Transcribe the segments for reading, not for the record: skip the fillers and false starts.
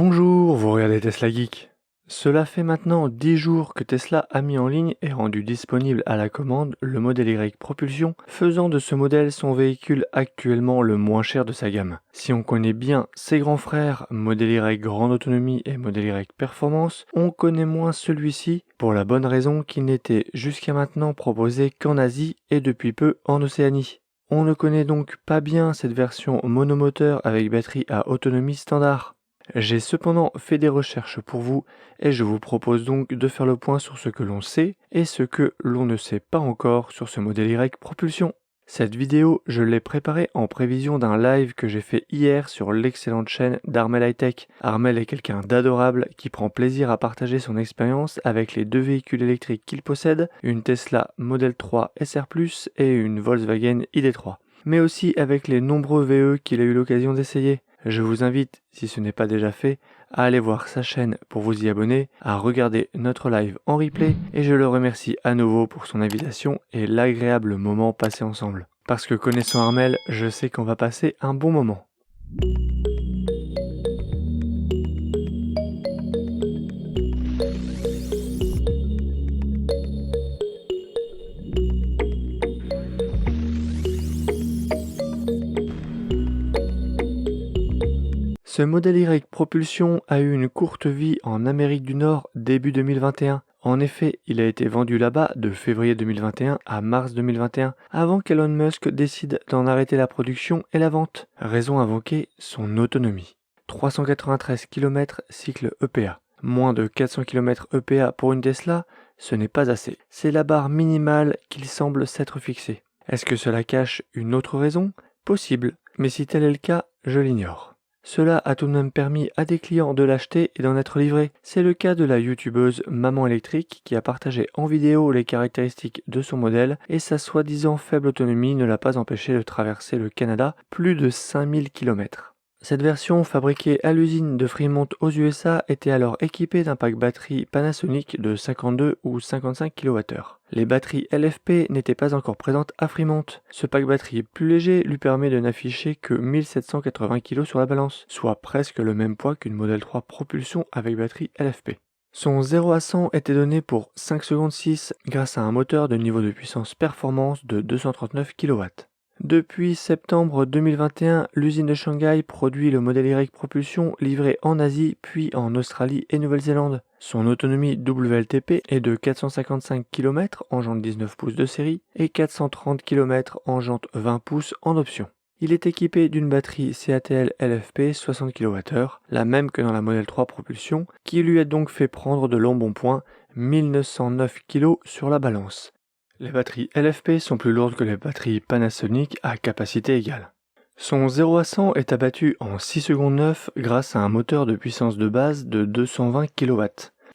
Bonjour, vous regardez Tesla Geek. Cela fait maintenant 10 jours que Tesla a mis en ligne et rendu disponible à la commande le Model Y Propulsion, faisant de ce modèle son véhicule actuellement le moins cher de sa gamme. Si on connaît bien ses grands frères, Model Y Grande Autonomie et Model Y Performance, on connaît moins celui-ci, pour la bonne raison qu'il n'était jusqu'à maintenant proposé qu'en Asie et depuis peu en Océanie. On ne connaît donc pas bien cette version monomoteur avec batterie à autonomie standard. J'ai cependant fait des recherches pour vous et je vous propose donc de faire le point sur ce que l'on sait et ce que l'on ne sait pas encore sur ce Model Y Propulsion. Cette vidéo, je l'ai préparée en prévision d'un live que j'ai fait hier sur l'excellente chaîne d'Armel Hightech. Armel est quelqu'un d'adorable qui prend plaisir à partager son expérience avec les deux véhicules électriques qu'il possède, une Tesla Model 3 SR+, et une Volkswagen ID.3, mais aussi avec les nombreux VE qu'il a eu l'occasion d'essayer. Je vous invite, si ce n'est pas déjà fait, à aller voir sa chaîne pour vous y abonner, à regarder notre live en replay, et je le remercie à nouveau pour son invitation et l'agréable moment passé ensemble. Parce que connaissant Armel, je sais qu'on va passer un bon moment. Ce Model Y Propulsion a eu une courte vie en Amérique du Nord début 2021. En effet, il a été vendu là-bas de février 2021 à mars 2021, avant qu'Elon Musk décide d'en arrêter la production et la vente. Raison invoquée, son autonomie. 393 km cycle EPA. Moins de 400 km EPA pour une Tesla, ce n'est pas assez. C'est la barre minimale qu'il semble s'être fixée. Est-ce que cela cache une autre raison? Possible, mais si tel est le cas, je l'ignore. Cela a tout de même permis à des clients de l'acheter et d'en être livrés. C'est le cas de la youtubeuse Maman Électrique qui a partagé en vidéo les caractéristiques de son modèle et sa soi-disant faible autonomie ne l'a pas empêché de traverser le Canada plus de 5000 km. Cette version, fabriquée à l'usine de Fremont aux USA, était alors équipée d'un pack batterie Panasonic de 52 ou 55 kWh. Les batteries LFP n'étaient pas encore présentes à Fremont. Ce pack batterie plus léger lui permet de n'afficher que 1780 kg sur la balance, soit presque le même poids qu'une Model 3 propulsion avec batterie LFP. Son 0 à 100 était donné pour 5 secondes 6 grâce à un moteur de niveau de puissance performance de 239 kW. Depuis septembre 2021, l'usine de Shanghai produit le Model Y Propulsion livré en Asie puis en Australie et Nouvelle-Zélande. Son autonomie WLTP est de 455 km en jante 19 pouces de série et 430 km en jante 20 pouces en option. Il est équipé d'une batterie CATL LFP 60 kWh, la même que dans la Model 3 Propulsion, qui lui a donc fait prendre de longs bons points, 1909 kg sur la balance. Les batteries LFP sont plus lourdes que les batteries Panasonic à capacité égale. Son 0 à 100 est abattu en 6 secondes 9 grâce à un moteur de puissance de base de 220 kW.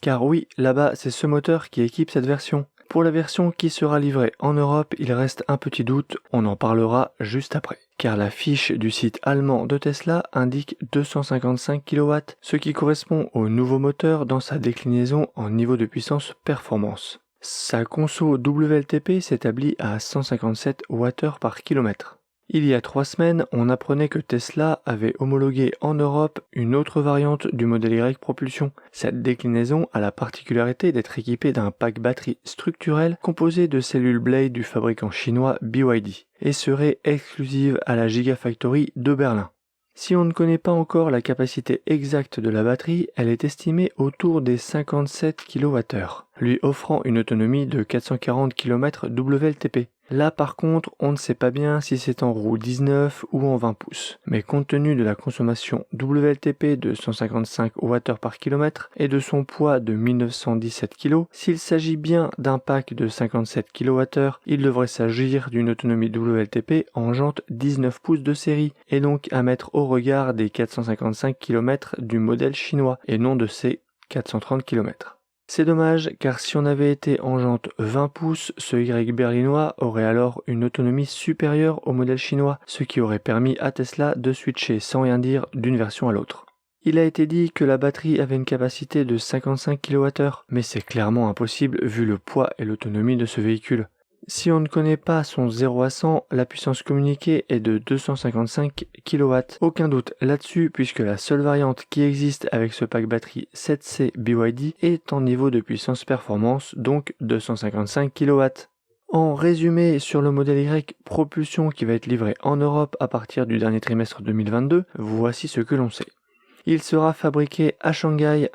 Car oui, là-bas, c'est ce moteur qui équipe cette version. Pour la version qui sera livrée en Europe, il reste un petit doute, on en parlera juste après. Car la fiche du site allemand de Tesla indique 255 kW, ce qui correspond au nouveau moteur dans sa déclinaison en niveau de puissance performance. Sa conso WLTP s'établit à 157 Wh par km. Il y a 3 semaines, on apprenait que Tesla avait homologué en Europe une autre variante du Model Y Propulsion. Cette déclinaison a la particularité d'être équipée d'un pack batterie structurel composé de cellules Blade du fabricant chinois BYD et serait exclusive à la Gigafactory de Berlin. Si on ne connaît pas encore la capacité exacte de la batterie, elle est estimée autour des 57 kWh, lui offrant une autonomie de 440 km WLTP. Là par contre, on ne sait pas bien si c'est en roue 19 ou en 20 pouces. Mais compte tenu de la consommation WLTP de 155 Wh par km et de son poids de 1917 kg, s'il s'agit bien d'un pack de 57 kWh, il devrait s'agir d'une autonomie WLTP en jante 19 pouces de série, et donc à mettre au regard des 455 km du modèle chinois, et non de ses 430 km. C'est dommage, car si on avait été en jante 20 pouces, ce Y berlinois aurait alors une autonomie supérieure au modèle chinois, ce qui aurait permis à Tesla de switcher sans rien dire d'une version à l'autre. Il a été dit que la batterie avait une capacité de 55 kWh, mais c'est clairement impossible vu le poids et l'autonomie de ce véhicule. Si on ne connaît pas son 0 à 100, la puissance communiquée est de 255 kW. Aucun doute là-dessus puisque la seule variante qui existe avec ce pack batterie 7C BYD est en niveau de puissance performance, donc 255 kW. En résumé, sur le modèle Y propulsion qui va être livré en Europe à partir du dernier trimestre 2022, voici ce que l'on sait. Il sera fabriqué à Shanghai,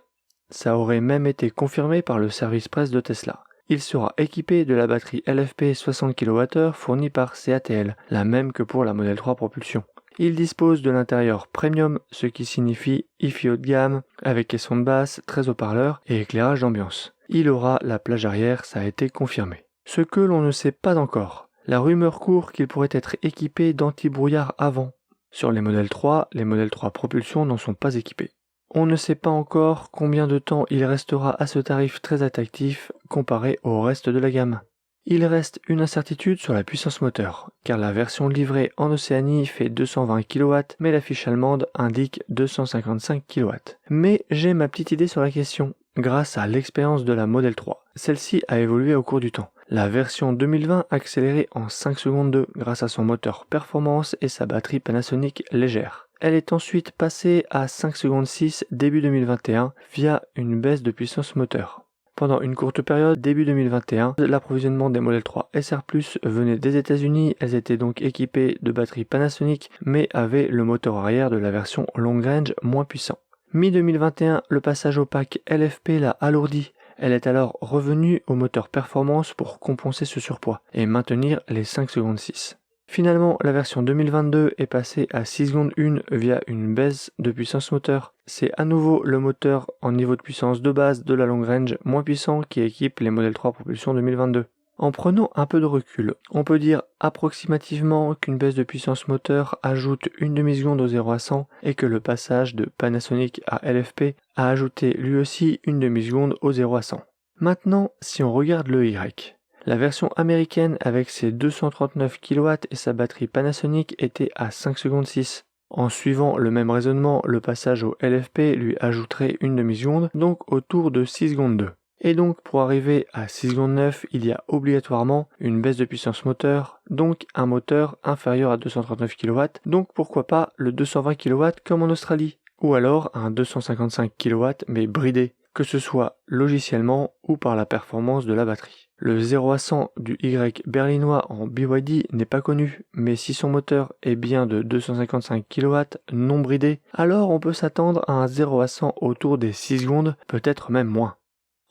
ça aurait même été confirmé par le service presse de Tesla. Il sera équipé de la batterie LFP 60 kWh fournie par CATL, la même que pour la Model 3 propulsion. Il dispose de l'intérieur premium, ce qui signifie hi-fi haut de gamme, avec caisson de basse, 13 haut-parleurs et éclairage d'ambiance. Il aura la plage arrière, ça a été confirmé. Ce que l'on ne sait pas encore, la rumeur court qu'il pourrait être équipé d'anti-brouillard avant. Sur les Model 3, les Model 3 propulsion n'en sont pas équipés. On ne sait pas encore combien de temps il restera à ce tarif très attractif comparé au reste de la gamme. Il reste une incertitude sur la puissance moteur, car la version livrée en Océanie fait 220 kW, mais la fiche allemande indique 255 kW. Mais j'ai ma petite idée sur la question, grâce à l'expérience de la Model 3. Celle-ci a évolué au cours du temps. La version 2020 accélérée en 5 secondes 2 grâce à son moteur performance et sa batterie Panasonic légère. Elle est ensuite passée à 5 secondes 6 début 2021 via une baisse de puissance moteur. Pendant une courte période, début 2021, l'approvisionnement des Model 3 SR+, venait des États-Unis. Elles étaient donc équipées de batteries Panasonic, mais avaient le moteur arrière de la version long range moins puissant. Mi-2021, le passage au pack LFP l'a alourdi. Elle est alors revenue au moteur performance pour compenser ce surpoids et maintenir les 5 secondes 6. Finalement, la version 2022 est passée à 6 secondes 1 via une baisse de puissance moteur. C'est à nouveau le moteur en niveau de puissance de base de la long range moins puissant qui équipe les Model 3 propulsion 2022. En prenant un peu de recul, on peut dire approximativement qu'une baisse de puissance moteur ajoute une demi-seconde au 0 à 100 et que le passage de Panasonic à LFP a ajouté lui aussi une demi-seconde au 0 à 100. Maintenant, si on regarde le Y, la version américaine avec ses 239 kW et sa batterie Panasonic était à 5 secondes 6. En suivant le même raisonnement, le passage au LFP lui ajouterait une demi-seconde, donc autour de 6 secondes 2. Et donc pour arriver à 6 secondes 9, il y a obligatoirement une baisse de puissance moteur, donc un moteur inférieur à 239 kW, donc pourquoi pas le 220 kW comme en Australie, ou alors un 255 kW mais bridé, que ce soit logiciellement ou par la performance de la batterie. Le 0 à 100 du Y berlinois en BYD n'est pas connu, mais si son moteur est bien de 255 kW non bridé, alors on peut s'attendre à un 0 à 100 autour des 6 secondes, peut-être même moins.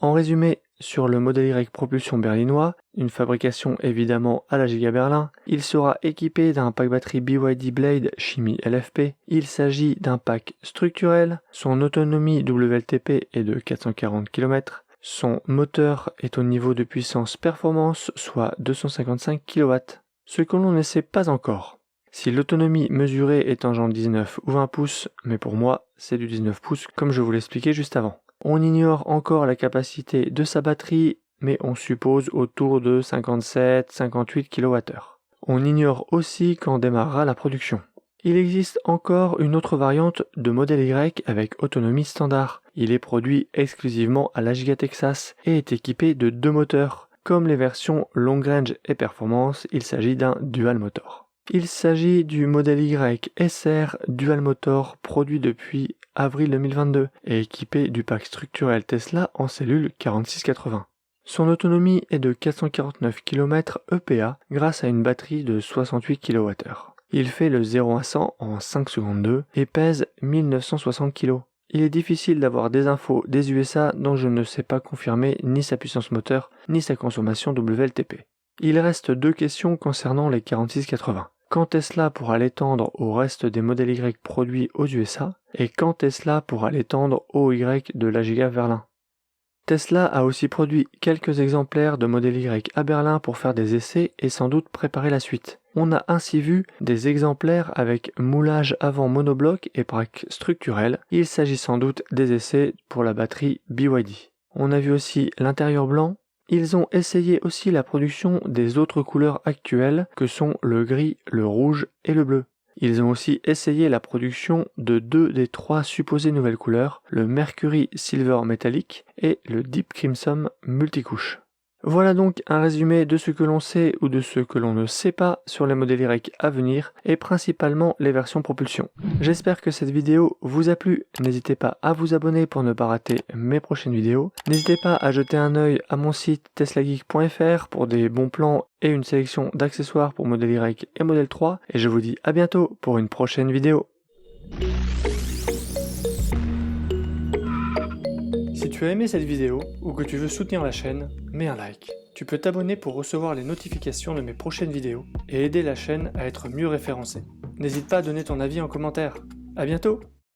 En résumé, sur le modèle Y propulsion berlinois, une fabrication évidemment à la Giga Berlin, il sera équipé d'un pack batterie BYD Blade Chimie LFP. Il s'agit d'un pack structurel, son autonomie WLTP est de 440 km, son moteur est au niveau de puissance performance, soit 255 kW. Ce que l'on ne sait pas encore, si l'autonomie mesurée est en genre 19 ou 20 pouces, mais pour moi c'est du 19 pouces comme je vous l'expliquais juste avant. On ignore encore la capacité de sa batterie, mais on suppose autour de 57-58 kWh. On ignore aussi quand démarrera la production. Il existe encore une autre variante de modèle Y avec autonomie standard. Il est produit exclusivement à la Giga Texas et est équipé de 2 moteurs. Comme les versions long range et performance, il s'agit d'un dual motor. Il s'agit du modèle Y SR dual motor produit depuis avril 2022 et équipé du pack structurel Tesla en cellule 4680. Son autonomie est de 449 km EPA grâce à une batterie de 68 kWh. Il fait le 0 à 100 en 5 secondes 2 et pèse 1960 kg. Il est difficile d'avoir des infos des USA dont je ne sais pas confirmer ni sa puissance moteur ni sa consommation WLTP. Il reste 2 questions concernant les 4680. Quand Tesla pourra l'étendre au reste des modèles Y produits aux USA et quand Tesla pourra l'étendre au Y de la Giga Berlin. Tesla a aussi produit quelques exemplaires de modèle Y à Berlin pour faire des essais et sans doute préparer la suite. On a ainsi vu des exemplaires avec moulage avant monobloc et pack structurel. Il s'agit sans doute des essais pour la batterie BYD. On a vu aussi l'intérieur blanc. Ils ont essayé aussi la production des autres couleurs actuelles que sont le gris, le rouge et le bleu. Ils ont aussi essayé la production de 2 des 3 supposées nouvelles couleurs, le Mercury Silver Metallic et le Deep Crimson Multicouche. Voilà donc un résumé de ce que l'on sait ou de ce que l'on ne sait pas sur les modèles Y à venir et principalement les versions propulsion. J'espère que cette vidéo vous a plu, n'hésitez pas à vous abonner pour ne pas rater mes prochaines vidéos. N'hésitez pas à jeter un œil à mon site teslageek.fr pour des bons plans et une sélection d'accessoires pour modèle Y et modèle 3 et je vous dis à bientôt pour une prochaine vidéo. Si tu as aimé cette vidéo ou que tu veux soutenir la chaîne, mets un like. Tu peux t'abonner pour recevoir les notifications de mes prochaines vidéos et aider la chaîne à être mieux référencée. N'hésite pas à donner ton avis en commentaire. À bientôt!